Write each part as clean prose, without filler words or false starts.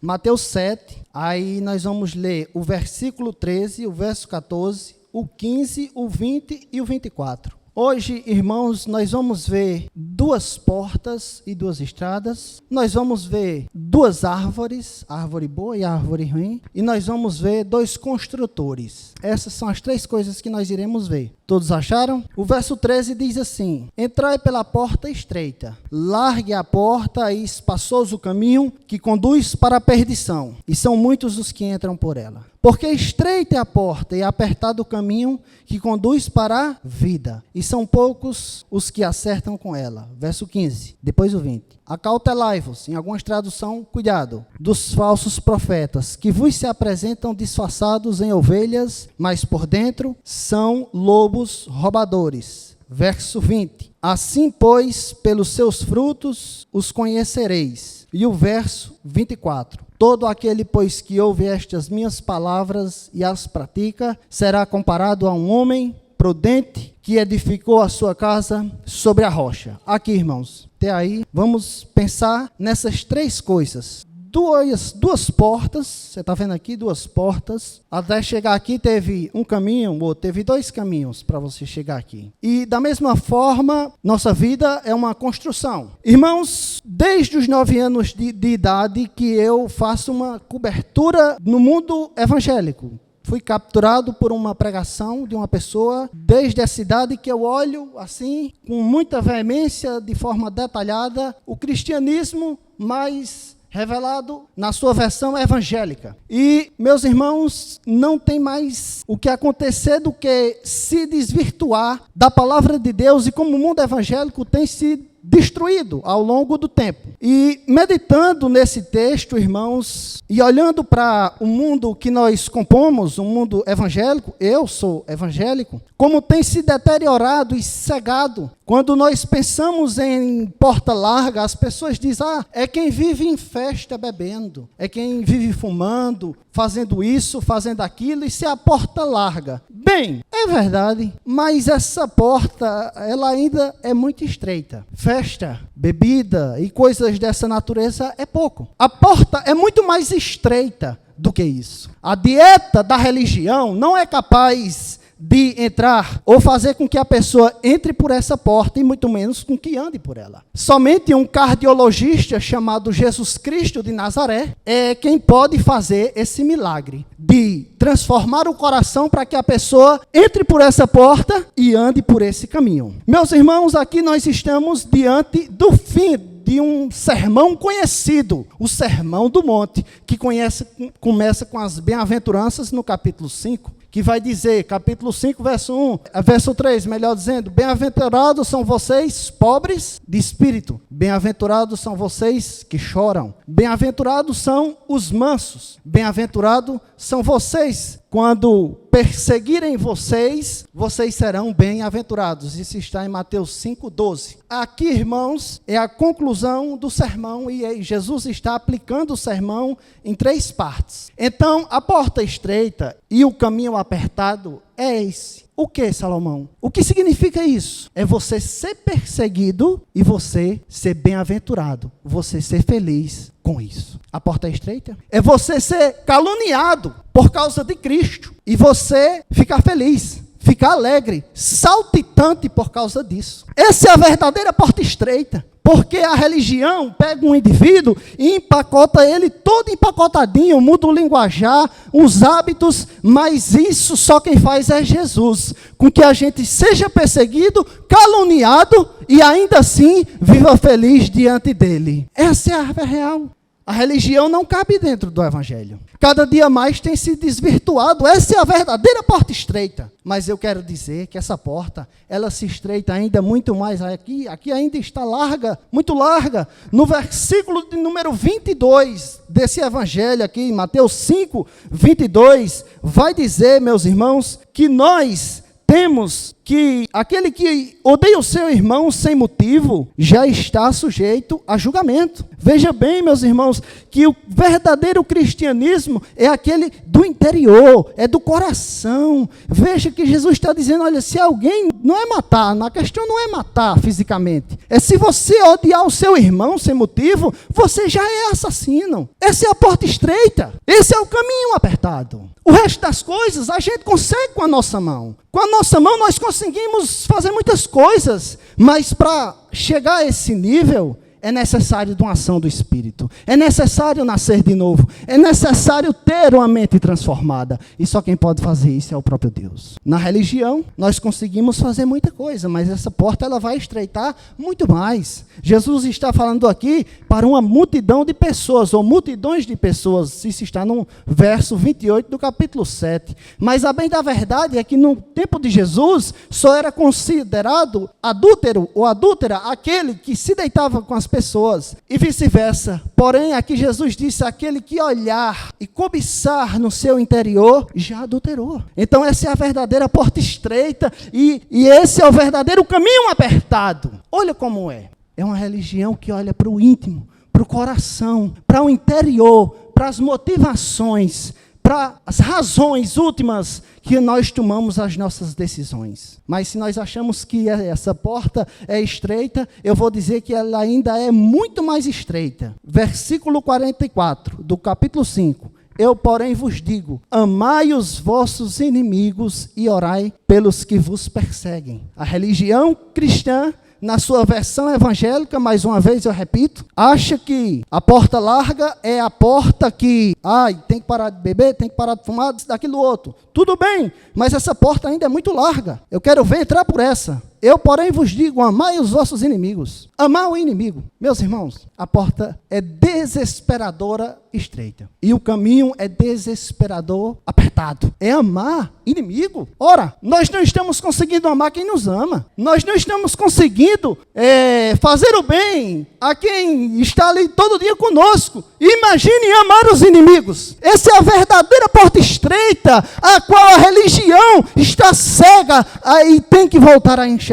Mateus 7, aí nós vamos ler o versículo 13, o verso 14, o 15, o 20 e o 24. Hoje, irmãos, nós vamos ver duas portas e duas estradas. Nós vamos ver duas árvores, a árvore boa e a árvore ruim. E nós vamos ver dois construtores. Essas são as três coisas que nós iremos ver. Todos acharam? O verso 13 diz assim: entrai pela porta estreita, largue a porta e espaçoso o caminho que conduz para a perdição, e são muitos os que entram por ela. Porque estreita é a porta e apertado o caminho que conduz para a vida, e são poucos os que acertam com ela. Verso 15, depois o 20. Acautelai-vos, em algumas traduções, cuidado, dos falsos profetas, que vos se apresentam disfarçados em ovelhas, mas por dentro são lobos roubadores. Verso 20. Assim, pois, pelos seus frutos os conhecereis. E o verso 24. Todo aquele, pois, que ouve estas minhas palavras e as pratica, será comparado a um homem prudente que edificou a sua casa sobre a rocha. Aqui, irmãos, até aí, vamos pensar nessas três coisas. Duas portas, você está vendo aqui, duas portas. Até chegar aqui teve um caminho, ou teve dois caminhos para você chegar aqui. E da mesma forma, nossa vida é uma construção. Irmãos, desde os 9 anos de idade que eu faço uma cobertura no mundo evangélico. Fui capturado por uma pregação de uma pessoa desde a cidade que eu olho assim, com muita veemência, de forma detalhada, o cristianismo mais revelado na sua versão evangélica. E, meus irmãos, não tem mais o que acontecer do que se desvirtuar da palavra de Deus e como o mundo evangélico tem se destruído ao longo do tempo. E meditando nesse texto, irmãos, e olhando para o mundo que nós compomos, um mundo evangélico, eu sou evangélico, como tem se deteriorado e cegado. Quando nós pensamos em porta larga, as pessoas dizem, é quem vive em festa bebendo, é quem vive fumando, fazendo isso, fazendo aquilo, isso é a porta larga. Bem, é verdade, mas essa porta, ela ainda é muito estreita. Festa, bebida e coisas dessa natureza é pouco. A porta é muito mais estreita do que isso. A dieta da religião não é capaz de entrar ou fazer com que a pessoa entre por essa porta e muito menos com que ande por ela. Somente um cardiologista chamado Jesus Cristo de Nazaré é quem pode fazer esse milagre de transformar o coração para que a pessoa entre por essa porta e ande por esse caminho. Meus irmãos, aqui nós estamos diante do fim de um sermão conhecido, o Sermão do Monte, que começa com as bem-aventuranças no capítulo 5, que vai dizer, capítulo 5, verso 1, verso 3, melhor dizendo, bem-aventurados são vocês pobres de espírito, bem-aventurados são vocês que choram, bem-aventurados são os mansos, bem-aventurados são vocês quando perseguirem vocês, vocês serão bem-aventurados. Isso está em Mateus 5,12. Aqui, irmãos, é a conclusão do sermão e Jesus está aplicando o sermão em 3 partes. Então, a porta estreita e o caminho apertado é esse. O que, Salomão? O que significa isso? É você ser perseguido e você ser bem-aventurado. Você ser feliz com isso. A porta é estreita? É você ser caluniado por causa de Cristo e você ficar feliz, ficar alegre, saltitante por causa disso. Essa é a verdadeira porta estreita. Porque a religião pega um indivíduo e empacota ele todo empacotadinho, muda o linguajar, os hábitos, mas isso só quem faz é Jesus. Com que a gente seja perseguido, caluniado e ainda assim viva feliz diante dele. Essa é a real. A religião não cabe dentro do evangelho. Cada dia mais tem se desvirtuado. Essa é a verdadeira porta estreita. Mas eu quero dizer que essa porta, ela se estreita ainda muito mais aqui. Aqui ainda está larga, muito larga. No versículo de número 22 desse evangelho aqui, em Mateus 5, 22, vai dizer, meus irmãos, que nós temos que aquele que odeia o seu irmão sem motivo já está sujeito a julgamento. Veja bem, meus irmãos, que o verdadeiro cristianismo é aquele do interior, é do coração. Veja que Jesus está dizendo, olha, se alguém não é matar, a questão não é matar fisicamente, é se você odiar o seu irmão sem motivo, você já é assassino. Essa é a porta estreita, esse é o caminho apertado. O resto das coisas a gente consegue com a nossa mão. Com a nossa mão nós conseguimos fazer muitas coisas, mas para chegar a esse nível, é necessário de uma ação do Espírito. É necessário nascer de novo. É necessário ter uma mente transformada. E só quem pode fazer isso é o próprio Deus. Na religião, nós conseguimos fazer muita coisa, mas essa porta ela vai estreitar muito mais. Jesus está falando aqui para uma multidão de pessoas, ou multidões de pessoas. Isso está no verso 28 do capítulo 7. Mas a bem da verdade é que no tempo de Jesus, só era considerado adúltero ou adúltera aquele que se deitava com as pessoas, e vice-versa. Porém, aqui Jesus disse, aquele que olhar e cobiçar no seu interior, já adulterou. Então essa é a verdadeira porta estreita, e esse é o verdadeiro caminho apertado. Olha como é. É uma religião que olha para o íntimo, para o coração, para o interior, para as motivações, para as razões últimas que nós tomamos as nossas decisões. Mas se nós achamos que essa porta é estreita, eu vou dizer que ela ainda é muito mais estreita. Versículo 44 do capítulo 5. Eu, porém, vos digo, amai os vossos inimigos e orai pelos que vos perseguem. A religião cristã, na sua versão evangélica, mais uma vez eu repito, acha que a porta larga é a porta que, tem que parar de beber, tem que parar de fumar, daquilo outro. Tudo bem, mas essa porta ainda é muito larga. Eu quero ver entrar por essa. Eu, porém, vos digo, amai os vossos inimigos. Amar o inimigo. Meus irmãos, a porta é desesperadora estreita. E o caminho é desesperador apertado. É amar inimigo. Ora, nós não estamos conseguindo amar quem nos ama. Nós não estamos conseguindo fazer o bem a quem está ali todo dia conosco. Imagine amar os inimigos. Essa é a verdadeira porta estreita, a qual a religião está cega e tem que voltar a enxergar.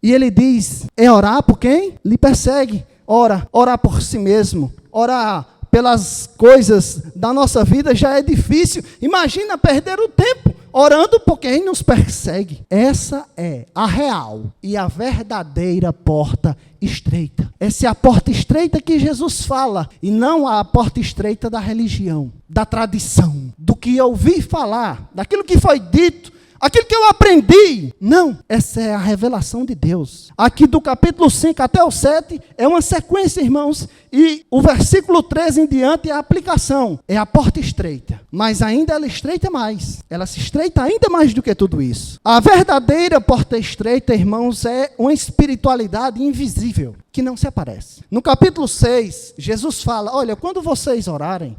E ele diz, é orar por quem lhe persegue. Orar por si mesmo. Orar pelas coisas da nossa vida já é difícil. Imagina perder o tempo orando por quem nos persegue. Essa é a real e a verdadeira porta estreita. Essa é a porta estreita que Jesus fala, e não a porta estreita da religião, da tradição, do que eu ouvi falar, daquilo que foi dito, aquilo que eu aprendi. Não, essa é a revelação de Deus. Aqui do capítulo 5 até o 7 é uma sequência, irmãos, e o versículo 13 em diante é a aplicação. É a porta estreita, mas ainda ela estreita mais. Ela se estreita ainda mais do que tudo isso. A verdadeira porta estreita, irmãos, é uma espiritualidade invisível, que não se aparece. No capítulo 6, Jesus fala, olha, quando vocês orarem,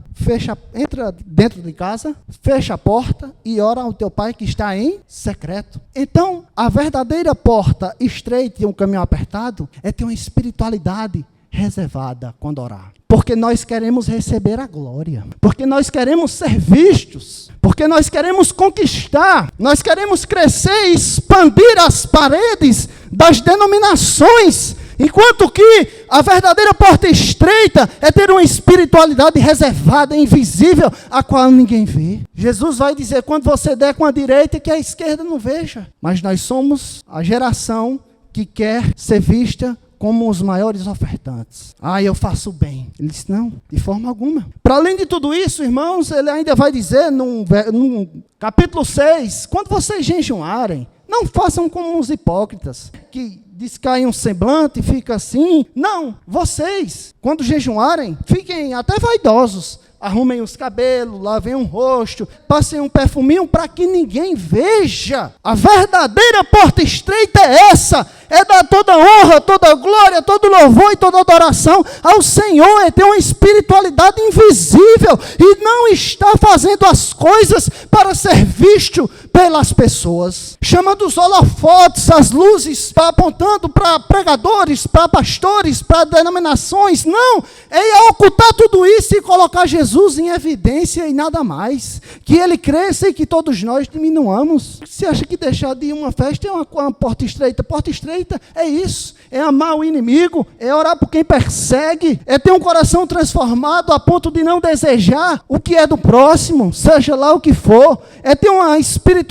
entra dentro de casa, fecha a porta e ora ao teu pai que está em secreto. Então, a verdadeira porta estreita e um caminho apertado é ter uma espiritualidade reservada quando orar. Porque nós queremos receber a glória. Porque nós queremos ser vistos. Porque nós queremos conquistar. Nós queremos crescer e expandir as paredes das denominações. Enquanto que a verdadeira porta estreita é ter uma espiritualidade reservada, invisível, a qual ninguém vê. Jesus vai dizer, quando você der com a direita, que a esquerda não veja. Mas nós somos a geração que quer ser vista como os maiores ofertantes. Eu faço bem. Ele disse, não, de forma alguma. Para além de tudo isso, irmãos, ele ainda vai dizer, no capítulo 6, quando vocês jejuarem, não façam como os hipócritas, que descaem um semblante e fica assim. Não, vocês, quando jejuarem, fiquem até vaidosos. Arrumem os cabelos, lavem um rosto, passem um perfuminho para que ninguém veja. A verdadeira porta estreita é essa. É dar toda honra, toda glória, todo louvor e toda adoração ao Senhor. É ter uma espiritualidade invisível e não está fazendo as coisas para ser visto pelas pessoas, chamando os holofotes, as luzes, apontando para pregadores, para pastores, para denominações. Não, é ocultar tudo isso e colocar Jesus em evidência e nada mais. Que ele cresça e que todos nós diminuamos. Você acha que deixar de ir uma festa é uma porta estreita? Porta estreita é isso, é amar o inimigo, é orar por quem persegue, é ter um coração transformado a ponto de não desejar o que é do próximo, seja lá o que for, é ter uma espiritualidade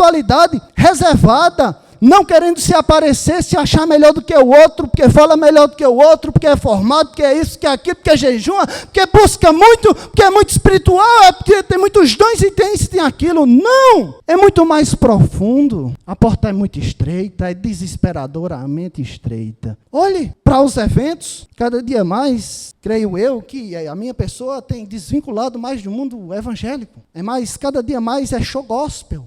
reservada, não querendo se aparecer, se achar melhor do que o outro, porque fala melhor do que o outro, porque é formado, porque é isso, porque é aquilo, porque jejuma, porque busca muito, porque é muito espiritual, é porque tem muitos dons e tem isso e tem aquilo. Não! É muito mais profundo. A porta é muito estreita, é desesperadoramente estreita. Olhe para os eventos, cada dia mais, creio eu, que a minha pessoa tem desvinculado mais do mundo evangélico. Cada dia mais é show gospel.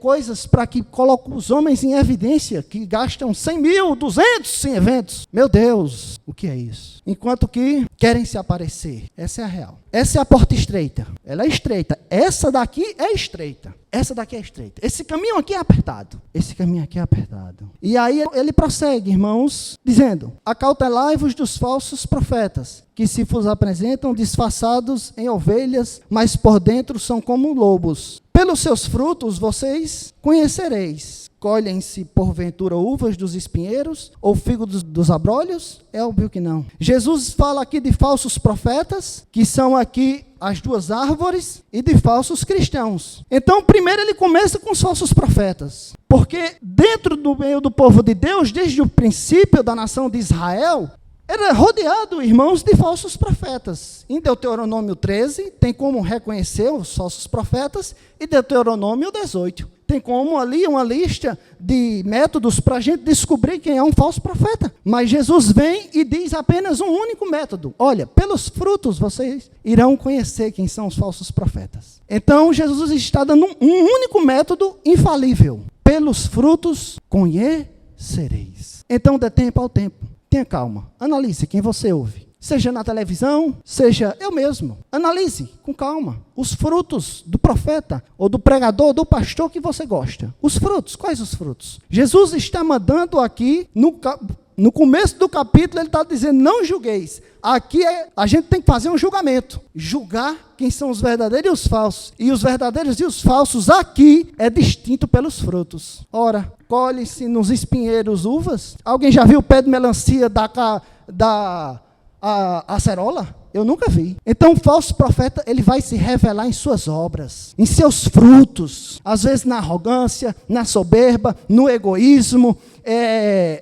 Coisas para que colocam os homens em evidência, que gastam 100 mil, 200 em eventos. Meu Deus, o que é isso? Enquanto que querem se aparecer. Essa é a real. Essa é a porta estreita. Ela é estreita. Essa daqui é estreita. Essa daqui é estreita. Esse caminho aqui é apertado. Esse caminho aqui é apertado. E aí ele prossegue, irmãos, dizendo: acautelai-vos dos falsos profetas, que se vos apresentam disfarçados em ovelhas, mas por dentro são como lobos. Pelos seus frutos vocês conhecereis. Colhem-se porventura uvas dos espinheiros ou figo dos abrolhos? É óbvio que não. Jesus fala aqui de falsos profetas, que são aqui as duas árvores, e de falsos cristãos. Então, primeiro ele começa com os falsos profetas, porque dentro do meio do povo de Deus, desde o princípio da nação de Israel, era rodeado, irmãos, de falsos profetas. Em Deuteronômio 13, tem como reconhecer os falsos profetas, e Deuteronômio 18. Tem como ali uma lista de métodos para a gente descobrir quem é um falso profeta. Mas Jesus vem e diz apenas um único método. Olha, pelos frutos vocês irão conhecer quem são os falsos profetas. Então, Jesus está dando um único método infalível. Pelos frutos conhecereis. Então, dê tempo ao tempo. Tenha calma, analise quem você ouve, seja na televisão, seja eu mesmo. Analise com calma os frutos do profeta, ou do pregador, do pastor que você gosta. Os frutos, quais os frutos? Jesus está mandando aqui, no começo do capítulo, ele está dizendo: não julgueis. Aqui a gente tem que fazer um julgamento, julgar quem são os verdadeiros e os falsos. E os verdadeiros e os falsos aqui é distinto pelos frutos. Ora, colhe-se nos espinheiros uvas. Alguém já viu o pé de melancia da acerola? Eu nunca vi. Então o falso profeta, ele vai se revelar em suas obras, em seus frutos, às vezes na arrogância, na soberba, no egoísmo,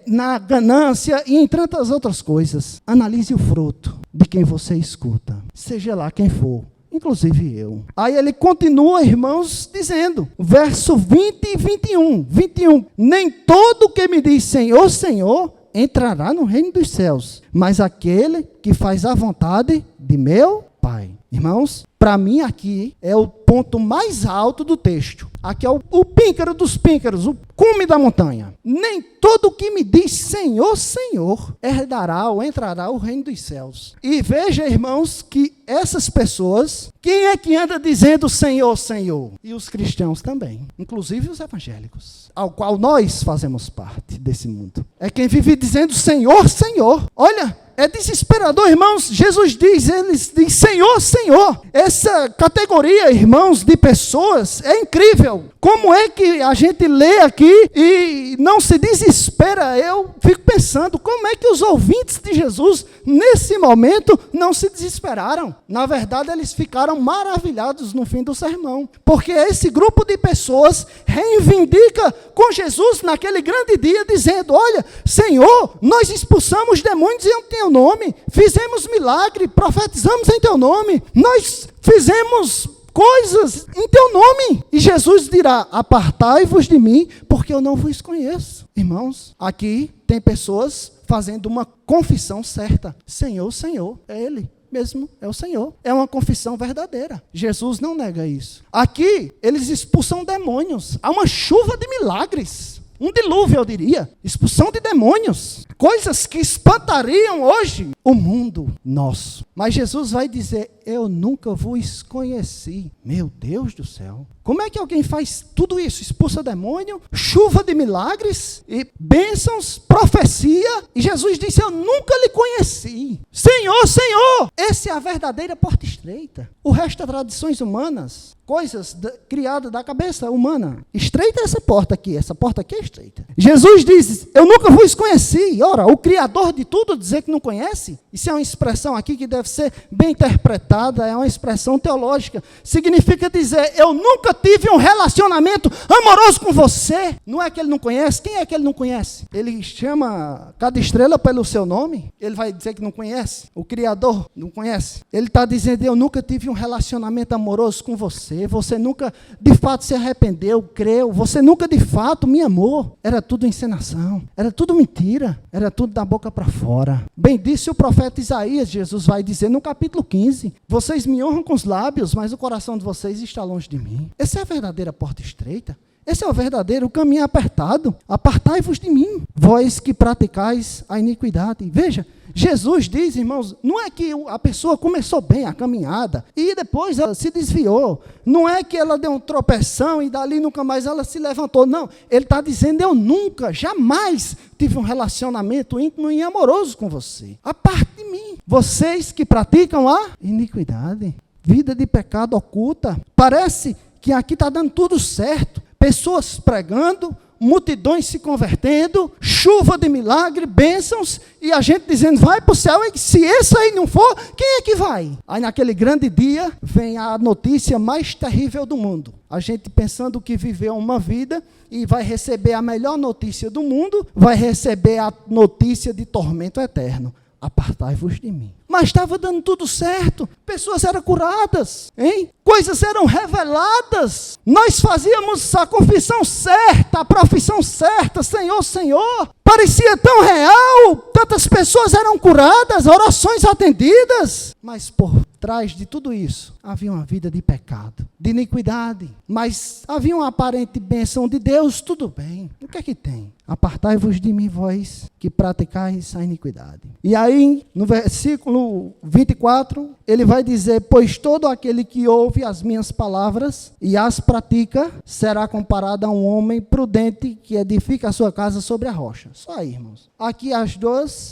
na ganância e em tantas outras coisas. Analise o fruto de quem você escuta, seja lá quem for, inclusive eu. Aí ele continua, irmãos, dizendo, verso 20 e 21. Nem todo que me diz Senhor, Senhor, entrará no reino dos céus, mas aquele que faz a vontade de meu Pai. Irmãos, para mim aqui é o ponto mais alto do texto. Aqui é o píncaro dos píncaros, o cume da montanha. Nem todo que me diz Senhor, Senhor, herdará ou entrará o reino dos céus. E veja, irmãos, que essas pessoas, quem é que anda dizendo Senhor, Senhor? E os cristãos também, inclusive os evangélicos, ao qual nós fazemos parte desse mundo. É quem vive dizendo Senhor, Senhor. Olha, é desesperador, irmãos. Jesus diz, eles dizem Senhor, Senhor. Essa categoria, irmãos, de pessoas é incrível. Como é que a gente lê aqui e não se desespera? Eu fico pensando, como é que os ouvintes de Jesus, nesse momento, não se desesperaram? Na verdade, eles ficaram maravilhados no fim do sermão. Porque esse grupo de pessoas reivindica com Jesus naquele grande dia, dizendo, olha, Senhor, nós expulsamos demônios em teu nome, fizemos milagre, profetizamos em teu nome, nós fizemos coisas em teu nome. E Jesus dirá, apartai-vos de mim, porque eu não vos conheço. Irmãos, aqui tem pessoas fazendo uma confissão certa. Senhor, Senhor, é Ele mesmo, é o Senhor. É uma confissão verdadeira. Jesus não nega isso. Aqui, eles expulsam demônios. Há uma chuva de milagres. Um dilúvio, eu diria. Expulsão de demônios. Coisas que espantariam hoje o mundo nosso. Mas Jesus vai dizer, eu nunca vos conheci. Meu Deus do céu. Como é que alguém faz tudo isso? Expulsa demônio, chuva de milagres, e bênçãos, profecia. E Jesus disse, eu nunca lhe conheci. Senhor, Senhor. Essa é a verdadeira porta estreita. O resto é tradições humanas. Coisas criadas da cabeça humana. Estreita essa porta aqui é estreita. Jesus diz, eu nunca vos conheci. Ora, o Criador de tudo dizer que não conhece? Isso é uma expressão aqui que deve ser bem interpretada, é uma expressão teológica. Significa dizer, eu nunca tive um relacionamento amoroso com você. Não é que ele não conhece? Quem é que ele não conhece? Ele chama cada estrela pelo seu nome? Ele vai dizer que não conhece? O Criador não conhece? Ele está dizendo, eu nunca tive um relacionamento amoroso com você. Você nunca de fato se arrependeu, creu. Você nunca de fato me amou. Era tudo encenação. Era tudo mentira. Era tudo da boca para fora. Bem disse o profeta Isaías, Jesus vai dizer no capítulo 15, vocês me honram com os lábios, mas o coração de vocês está longe de mim. Essa é a verdadeira porta estreita. Esse é o verdadeiro caminho apertado. Apartai-vos de mim, vós que praticais a iniquidade. Veja, Jesus diz, irmãos, não é que a pessoa começou bem a caminhada e depois ela se desviou. Não é que ela deu um tropeção e dali nunca mais ela se levantou. Não, ele está dizendo, eu nunca, jamais tive um relacionamento íntimo e amoroso com você. Aparte de mim, vocês que praticam a iniquidade, vida de pecado oculta. Parece que aqui está dando tudo certo. Pessoas pregando, multidões se convertendo, chuva de milagre, bênçãos, e a gente dizendo, vai para o céu, e se esse aí não for, quem é que vai? Aí naquele grande dia, vem a notícia mais terrível do mundo. A gente pensando que viveu uma vida, e vai receber a melhor notícia do mundo, vai receber a notícia de tormento eterno. Apartai-vos de mim. Mas estava dando tudo certo. Pessoas eram curadas, hein? Coisas eram reveladas. Nós fazíamos a confissão certa, a profissão certa, Senhor, Senhor. Parecia tão real. Tantas pessoas eram curadas, orações atendidas. Mas por trás de tudo isso, havia uma vida de pecado, de iniquidade. Mas havia uma aparente bênção de Deus, tudo bem. O que é que tem? Apartai-vos de mim, vós que praticais a iniquidade. E aí, no versículo 24, ele vai dizer, pois todo aquele que ouve as minhas palavras e as pratica, será comparado a um homem prudente que edifica a sua casa sobre a rocha. Só aí, irmãos. Aqui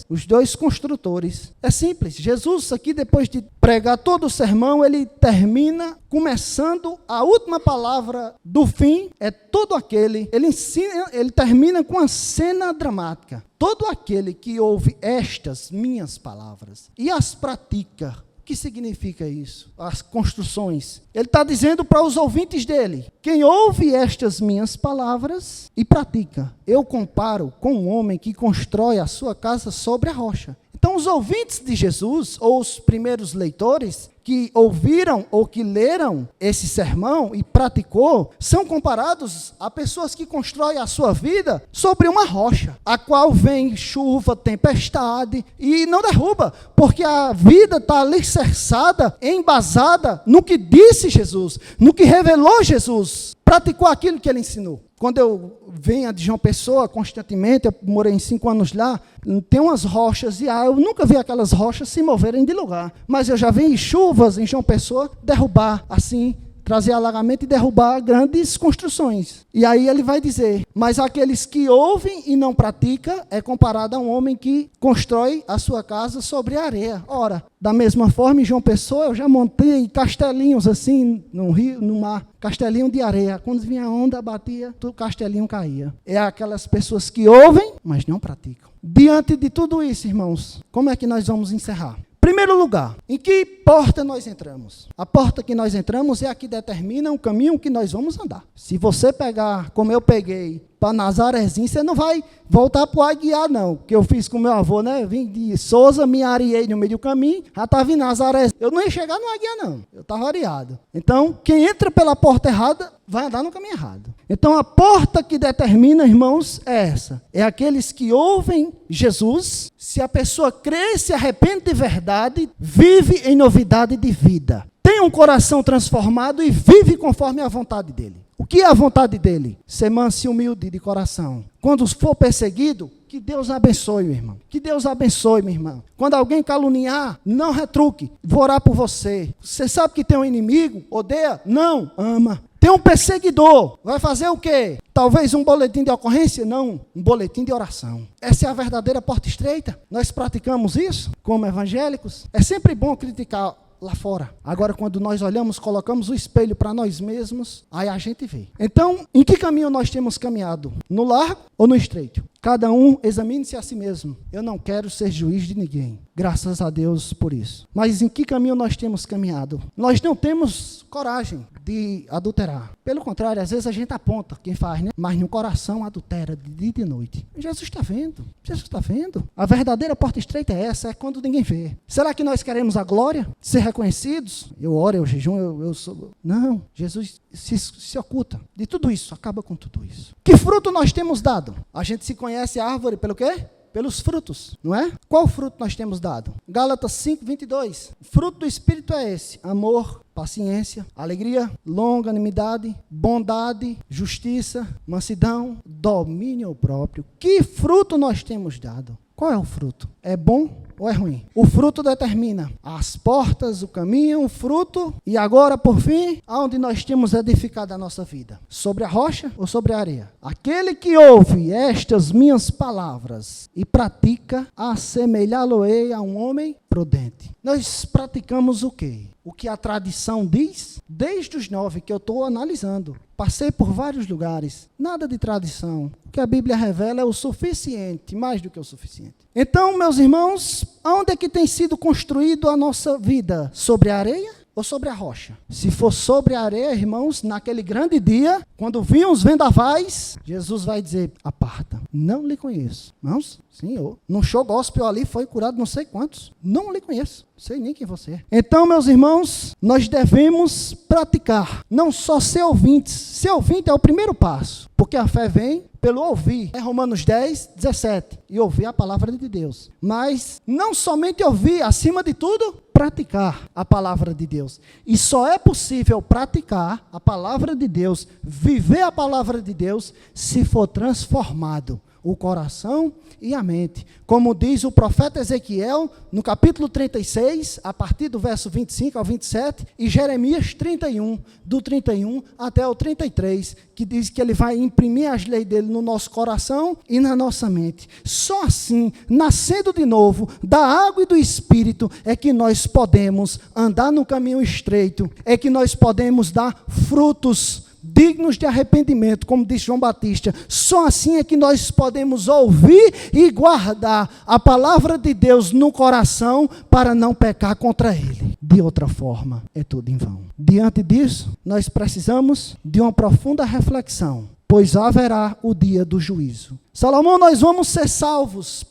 os dois construtores. É simples. Jesus aqui, depois de pregar todo o sermão, ele termina começando a última palavra do fim, é todo aquele, ele termina com uma cena dramática. Todo aquele que ouve estas minhas palavras e as pratica. O que significa isso? As construções. Ele está dizendo para os ouvintes dele, quem ouve estas minhas palavras e pratica, eu comparo com um homem que constrói a sua casa sobre a rocha. Então, os ouvintes de Jesus, ou os primeiros leitores, que ouviram ou que leram esse sermão e praticou, são comparados a pessoas que constroem a sua vida sobre uma rocha, a qual vem chuva, tempestade e não derruba, porque a vida está alicerçada, embasada no que disse Jesus, no que revelou Jesus, praticou aquilo que ele ensinou. Quando eu venho de João Pessoa constantemente, eu morei 5 anos lá, tem umas rochas e eu nunca vi aquelas rochas se moverem de lugar. Mas eu já vi chuvas em João Pessoa derrubar assim, trazer alagamento e derrubar grandes construções. E aí ele vai dizer, mas aqueles que ouvem e não praticam é comparado a um homem que constrói a sua casa sobre a areia. Ora, da mesma forma, em João Pessoa, eu já montei castelinhos assim, no rio, no mar, castelinho de areia. Quando vinha a onda, batia, o castelinho caía. É aquelas pessoas que ouvem, mas não praticam. Diante de tudo isso, irmãos, como é que nós vamos encerrar? Primeiro lugar, em que porta nós entramos? A porta que nós entramos é a que determina o caminho que nós vamos andar. Se você pegar, como eu peguei, para Nazarezinho, você não vai voltar para o Aguiar, não. Que eu fiz com meu avô, né? Eu vim de Souza, me areei no meio do caminho, já estava em Nazaré. Eu não ia chegar no Aguiar, não. Eu estava areado. Então, quem entra pela porta errada, vai andar no caminho errado. Então, a porta que determina, irmãos, é essa. É aqueles que ouvem Jesus. Se a pessoa crê, se arrepende de verdade, vive em novidade de vida. Tem um coração transformado e vive conforme a vontade dele. O que é a vontade dele? Ser manso e humilde de coração. Quando for perseguido, que Deus abençoe, meu irmão. Que Deus abençoe, minha irmã. Quando alguém caluniar, não retruque. Vou orar por você. Você sabe que tem um inimigo? Odeia? Não, ama. Tem um perseguidor. Vai fazer o quê? Talvez um boletim de ocorrência? Não, um boletim de oração. Essa é a verdadeira porta estreita. Nós praticamos isso como evangélicos. É sempre bom criticar lá fora. Agora, quando nós olhamos, colocamos o espelho para nós mesmos, aí a gente vê. Então, em que caminho nós temos caminhado? No largo ou no estreito? Cada um examine-se a si mesmo. Eu não quero ser juiz de ninguém. Graças a Deus por isso. Mas em que caminho nós temos caminhado? Nós não temos coragem de adulterar. Pelo contrário, às vezes a gente aponta quem faz, né? Mas no coração adultera de dia e de noite. Jesus está vendo. Jesus está vendo. A verdadeira porta estreita é essa, é quando ninguém vê. Será que nós queremos a glória? Ser reconhecidos? Eu oro, eu jejum, eu sou... Não, Jesus se oculta de tudo isso, acaba com tudo isso. Que fruto nós temos dado? A gente se conhece a árvore pelo quê? Pelos frutos, não é? Qual fruto nós temos dado? Gálatas 5:22. O fruto do Espírito é esse: amor, paciência, alegria, longanimidade, bondade, justiça, mansidão, domínio próprio. Que fruto nós temos dado? Qual é o fruto? É bom ou é ruim? O fruto determina as portas, o caminho, o fruto. E agora, por fim, aonde nós temos edificado a nossa vida? Sobre a rocha ou sobre a areia? Aquele que ouve estas minhas palavras e pratica, assemelhá-lo-ei a um homem prudente. Nós praticamos o quê? O que a tradição diz? Desde os 9 que eu estou analisando. Passei por vários lugares. Nada de tradição. O que a Bíblia revela é o suficiente, mais do que o suficiente. Então, meus irmãos, onde é que tem sido construído a nossa vida? Sobre a areia ou sobre a rocha? Se for sobre a areia, irmãos, naquele grande dia, quando vinham os vendavais, Jesus vai dizer: aparta, não lhe conheço. Irmãos, Senhor, num show gospel ali foi curado não sei quantos. Não lhe conheço, sei nem quem você é. Então, meus irmãos, nós devemos praticar, não só ser ouvintes. Ser ouvinte é o primeiro passo, porque a fé vem pelo ouvir. É Romanos 10:17. E ouvir a palavra de Deus. Mas não somente ouvir, acima de tudo, praticar a palavra de Deus. E só é possível praticar a palavra de Deus, viver a palavra de Deus, se for transformado o coração e a mente. Como diz o profeta Ezequiel, no capítulo 36, a partir do verso 25 ao 27, e Jeremias 31, do 31 até o 33, que diz que ele vai imprimir as leis dele no nosso coração e na nossa mente. Só assim, nascendo de novo, da água e do Espírito, é que nós podemos andar no caminho estreito, é que nós podemos dar frutos dignos de arrependimento, como disse João Batista. Só assim é que nós podemos ouvir e guardar a palavra de Deus no coração para não pecar contra ele. De outra forma, é tudo em vão. Diante disso, nós precisamos de uma profunda reflexão, pois haverá o dia do juízo. Salomão, nós vamos ser salvos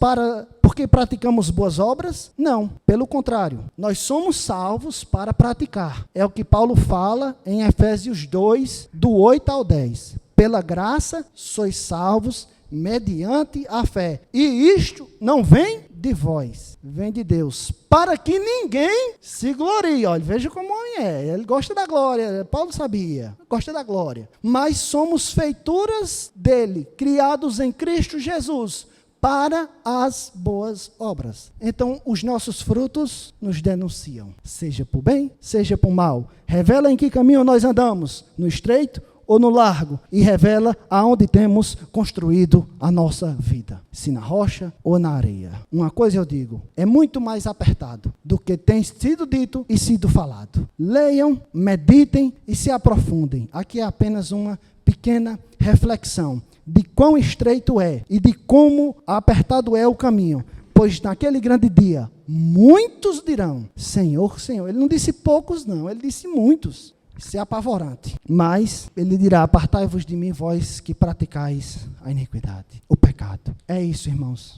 porque praticamos boas obras? Não, pelo contrário, nós somos salvos para praticar. É o que Paulo fala em Efésios 2, do 8 ao 10. Pela graça sois salvos mediante a fé. E isto não vem de vós, vem de Deus, para que ninguém se glorie. Olha, veja como o homem é, ele gosta da glória, Paulo sabia, gosta da glória. Mas somos feituras dele, criados em Cristo Jesus, para as boas obras. Então, os nossos frutos nos denunciam, seja por bem, seja por mal. Revela em que caminho nós andamos, no estreito ou no largo, e revela aonde temos construído a nossa vida, se na rocha ou na areia. Uma coisa eu digo, é muito mais apertado do que tem sido dito e sido falado. Leiam, meditem e se aprofundem. Aqui é apenas uma pequena reflexão de quão estreito é e de como apertado é o caminho, pois naquele grande dia, muitos dirão, Senhor, Senhor. Ele não disse poucos não, ele disse muitos. Isso é apavorante. Mas ele dirá: apartai-vos de mim, vós que praticais a iniquidade, o pecado. É isso, irmãos.